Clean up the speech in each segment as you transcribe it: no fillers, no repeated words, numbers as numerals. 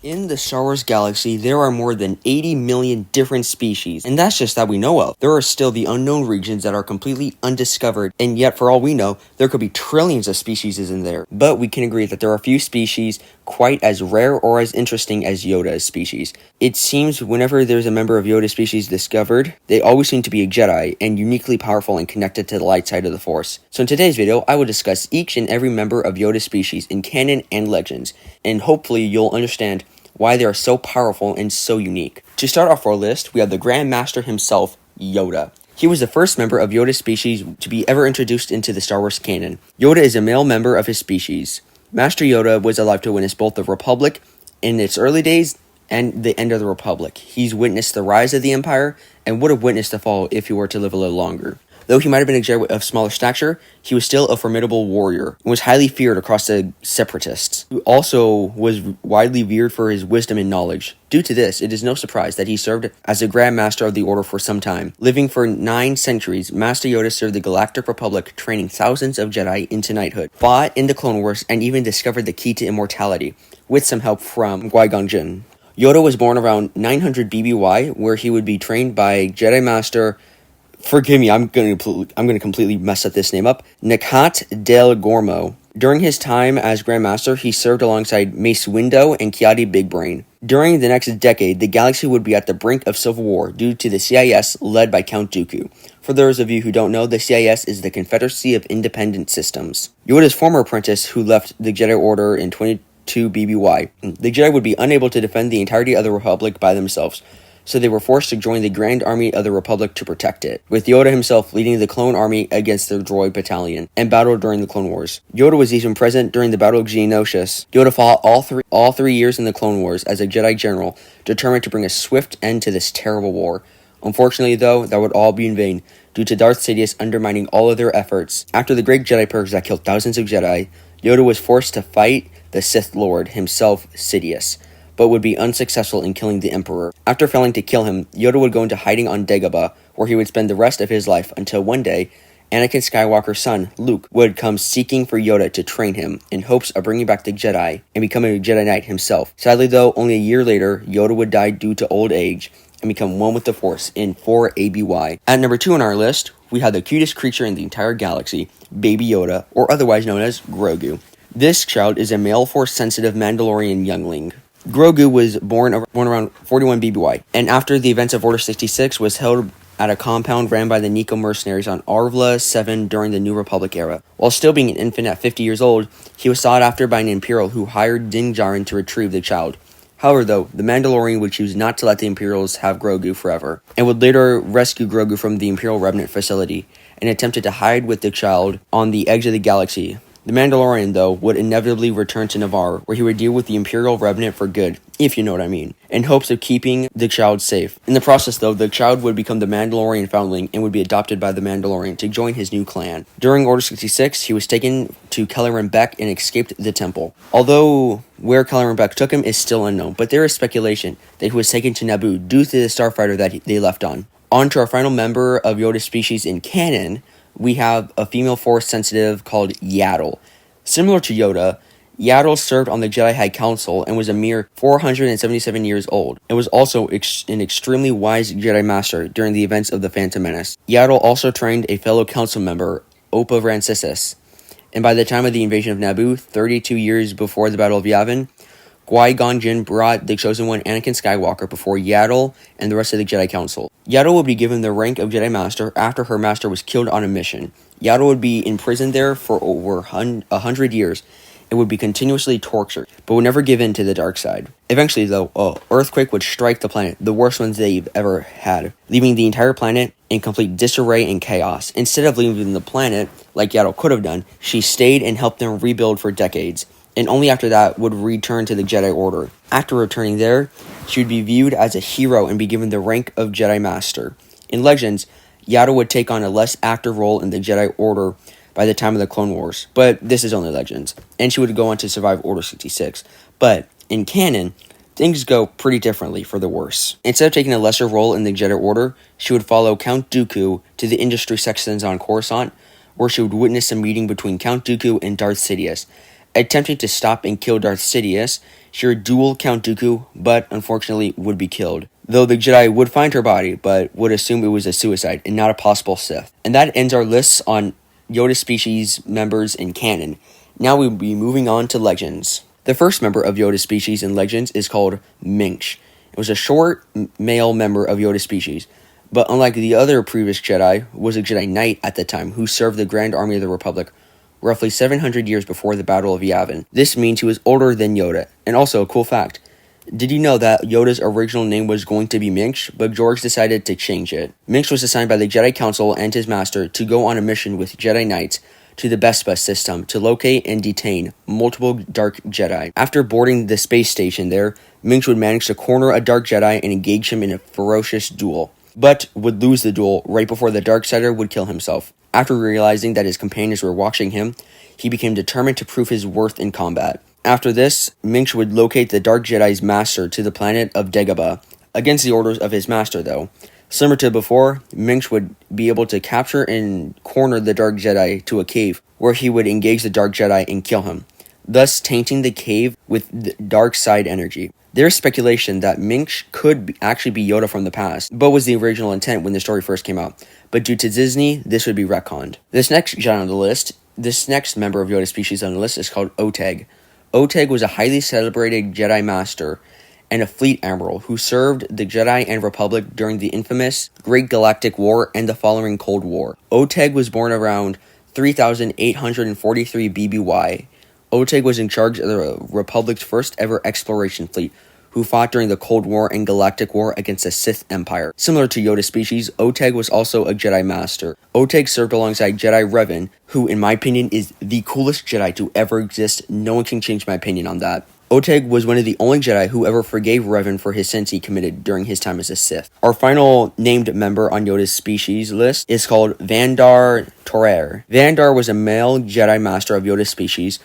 In the Star Wars galaxy, there are more than 80 million different species, and that's just that we know of. There are still the unknown regions that are completely undiscovered, and yet for all we know, there could be trillions of species in there. But we can agree that there are a few species quite as rare or as interesting as Yoda's species. It seems whenever there's a member of Yoda's species discovered, they always seem to be a Jedi, and uniquely powerful and connected to the light side of the Force. So in today's video, I will discuss each and every member of Yoda's species in canon and legends, and hopefully you'll understand why they are so powerful and so unique. To start off our list, we have the Grand Master himself, Yoda. He was the first member of Yoda's species to be ever introduced into the Star Wars canon. Yoda is a male member of his species. Master Yoda was alive to witness both the Republic in its early days and the end of the Republic. He's witnessed the rise of the Empire and would have witnessed the fall if he were to live a little longer. Though he might have been a Jedi of smaller stature, he was still a formidable warrior and was highly feared across the Separatists, who also was widely revered for his wisdom and knowledge. Due to this, it is no surprise that he served as the Grand Master of the Order for some time. Living for 9 centuries, Master Yoda served the Galactic Republic, training thousands of Jedi into knighthood, fought in the Clone Wars, and even discovered the key to immortality, with some help from Qui-Gon Jinn. Yoda was born around 900 BBY, where he would be trained by Jedi Master, forgive me, I'm going to completely mess up this name up, Nakat del Gormo. During his time as Grand Master, he served alongside Mace Windu and Kiadi Big Brain. During the next decade, the galaxy would be at the brink of civil war due to the CIS led by Count Dooku. For those of you who don't know, the CIS is the Confederacy of Independent Systems. Yoda's former apprentice, who left the Jedi Order in 22 BBY, the Jedi would be unable to defend the entirety of the Republic by themselves, so they were forced to join the Grand Army of the Republic to protect it, with Yoda himself leading the clone army against the droid battalion, and battled during the Clone Wars. Yoda was even present during the Battle of Geonosis. Yoda fought all three years in the Clone Wars as a Jedi general, determined to bring a swift end to this terrible war. Unfortunately, though, that would all be in vain, due to Darth Sidious undermining all of their efforts. After the Great Jedi Purge that killed thousands of Jedi, Yoda was forced to fight the Sith Lord himself, Sidious, but would be unsuccessful in killing the Emperor. After failing to kill him, Yoda would go into hiding on Dagobah, where he would spend the rest of his life until one day, Anakin Skywalker's son, Luke, would come seeking for Yoda to train him, in hopes of bringing back the Jedi and becoming a Jedi Knight himself. Sadly though, only a year later, Yoda would die due to old age, and become one with the Force in 4 ABY. At number 2 on our list, we have the cutest creature in the entire galaxy, Baby Yoda, or otherwise known as Grogu. This child is a male Force-sensitive Mandalorian youngling. Grogu was born around 41 BBY, and after the events of Order 66 was held at a compound ran by the Nico mercenaries on Arvla 7 during the New Republic era. While still being an infant at 50 years old, he was sought after by an Imperial who hired Din Djarin to retrieve the child. However, though, the Mandalorian would choose not to let the Imperials have Grogu forever, and would later rescue Grogu from the Imperial Remnant facility, and attempted to hide with the child on the edge of the galaxy. The Mandalorian, though, would inevitably return to Navarre, where he would deal with the Imperial Remnant for good, if you know what I mean, in hopes of keeping the child safe. In the process, though, the child would become the Mandalorian foundling and would be adopted by the Mandalorian to join his new clan. During Order 66, he was taken to Kelleran Beck and escaped the temple. Although where Kelleran Beck took him is still unknown, but there is speculation that he was taken to Naboo due to the starfighter that they left on. On to our final member of Yoda's species in canon, we have a female Force-sensitive called Yaddle. Similar to Yoda, Yaddle served on the Jedi High Council and was a mere 477 years old, and was also an extremely wise Jedi Master during the events of the Phantom Menace. Yaddle also trained a fellow council member, Opa Vrancisis, and by the time of the invasion of Naboo, 32 years before the Battle of Yavin, Qui-Gon Jinn brought the Chosen One Anakin Skywalker before Yaddle and the rest of the Jedi Council. Yaddle would be given the rank of Jedi Master after her master was killed on a mission. Yaddle would be imprisoned there for over 100 years and would be continuously tortured, but would never give in to the dark side. Eventually, though, an earthquake would strike the planet, the worst ones they've ever had, leaving the entire planet in complete disarray and chaos. Instead of leaving the planet, like Yaddle could have done, she stayed and helped them rebuild for decades, and only after that would return to the Jedi Order. After returning there, she would be viewed as a hero and be given the rank of Jedi Master. In Legends, Yaddle would take on a less active role in the Jedi Order by the time of the Clone Wars, but this is only Legends, and she would go on to survive Order 66. But in canon, things go pretty differently for the worse. Instead of taking a lesser role in the Jedi Order, she would follow Count Dooku to the industry sections on Coruscant, where she would witness a meeting between Count Dooku and Darth Sidious. Attempting to stop and kill Darth Sidious, She would duel Count Dooku, but unfortunately would be killed. Though the Jedi would find her body, but would assume it was a suicide and not a possible Sith. And that ends our list on Yoda species members in canon. Now we'll be moving on to legends. The first member of Yoda species in legends is called Minx. It was a short male member of Yoda species, but unlike the other previous Jedi, was a Jedi Knight at the time who served the Grand Army of the Republic roughly 700 years before the Battle of Yavin. This means he was older than Yoda. And also, a cool fact, did you know that Yoda's original name was going to be Minx, but George decided to change it? Minx was assigned by the Jedi Council and his master to go on a mission with Jedi Knights to the Vespa system to locate and detain multiple Dark Jedi. After boarding the space station there, Minx would manage to corner a Dark Jedi and engage him in a ferocious duel, but would lose the duel right before the Darksider would kill himself. After realizing that his companions were watching him, he became determined to prove his worth in combat. After this, Minx would locate the Dark Jedi's master to the planet of Dagobah, against the orders of his master though. Similar to before, Minx would be able to capture and corner the Dark Jedi to a cave, where he would engage the Dark Jedi and kill him, thus tainting the cave with the dark side energy. There's speculation that Minx could actually be Yoda from the past, but was the original intent when the story first came out. But due to Disney, this would be retconned. This next member of Yoda species on the list is called Oteg. Oteg was a highly celebrated Jedi Master and a fleet admiral who served the Jedi and Republic during the infamous Great Galactic War and the following Cold War. Oteg was born around 3843 BBY. Oteg was in charge of the Republic's first ever exploration fleet, who fought during the Cold War and Galactic War against the Sith Empire. Similar to Yoda species, Oteg was also a Jedi Master. Oteg served alongside Jedi Revan, who in my opinion is the coolest Jedi to ever exist. No one can change my opinion on that. Oteg was one of the only Jedi who ever forgave Revan for his sins he committed during his time as a Sith. Our final named member on Yoda's species list is called Vandar Torer. Vandar was a male Jedi Master of Yoda's species,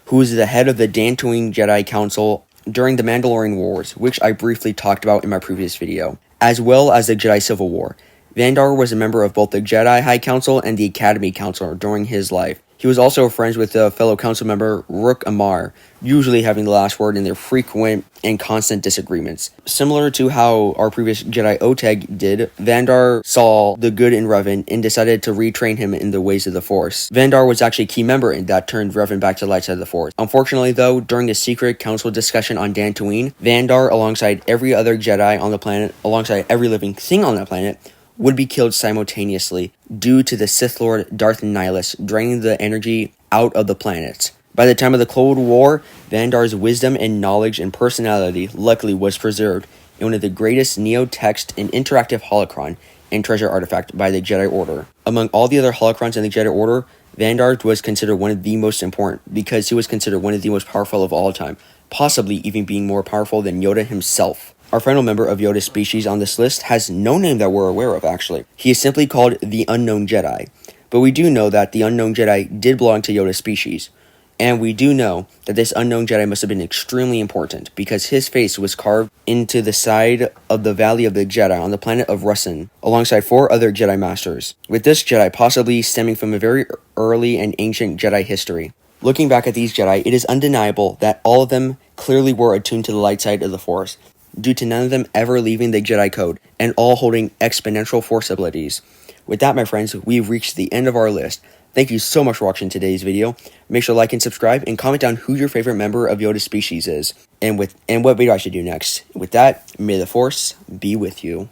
who was the head of the Dantooine Jedi Council during the Mandalorian Wars, which I briefly talked about in my previous video, as well as the Jedi Civil War. Vandar was a member of both the Jedi High Council and the Academy Council during his life. He was also friends with fellow council member Rook Amar, usually having the last word in their frequent and constant disagreements. Similar to how our previous Jedi Oteg did, Vandar saw the good in Revan and decided to retrain him in the ways of the Force. Vandar was actually a key member in that turned Revan back to the light side of the Force. Unfortunately though, during a secret council discussion on Dantooine, Vandar, alongside every other Jedi on the planet, alongside every living thing on that planet, would be killed simultaneously due to the Sith Lord Darth Nihilus draining the energy out of the planets. By the time of the Cold War, Vandar's wisdom and knowledge and personality luckily was preserved in one of the greatest neo-text and interactive holocron and treasure artifact by the Jedi Order. Among all the other holocrons in the Jedi Order, Vandar was considered one of the most important because he was considered one of the most powerful of all time, possibly even being more powerful than Yoda himself. Our final member of Yoda's species on this list has no name that we're aware of, actually. He is simply called the Unknown Jedi. But we do know that the Unknown Jedi did belong to Yoda's species. And we do know that this Unknown Jedi must have been extremely important because his face was carved into the side of the Valley of the Jedi on the planet of Rusin, alongside 4 other Jedi Masters, with this Jedi possibly stemming from a very early and ancient Jedi history. Looking back at these Jedi, it is undeniable that all of them clearly were attuned to the light side of the Force, due to none of them ever leaving the Jedi Code, and all holding exponential Force abilities. With that, my friends, we've reached the end of our list. Thank you so much for watching today's video. Make sure to like and subscribe, and comment down who your favorite member of Yoda's species is, and what video I should do next. With that, may the Force be with you.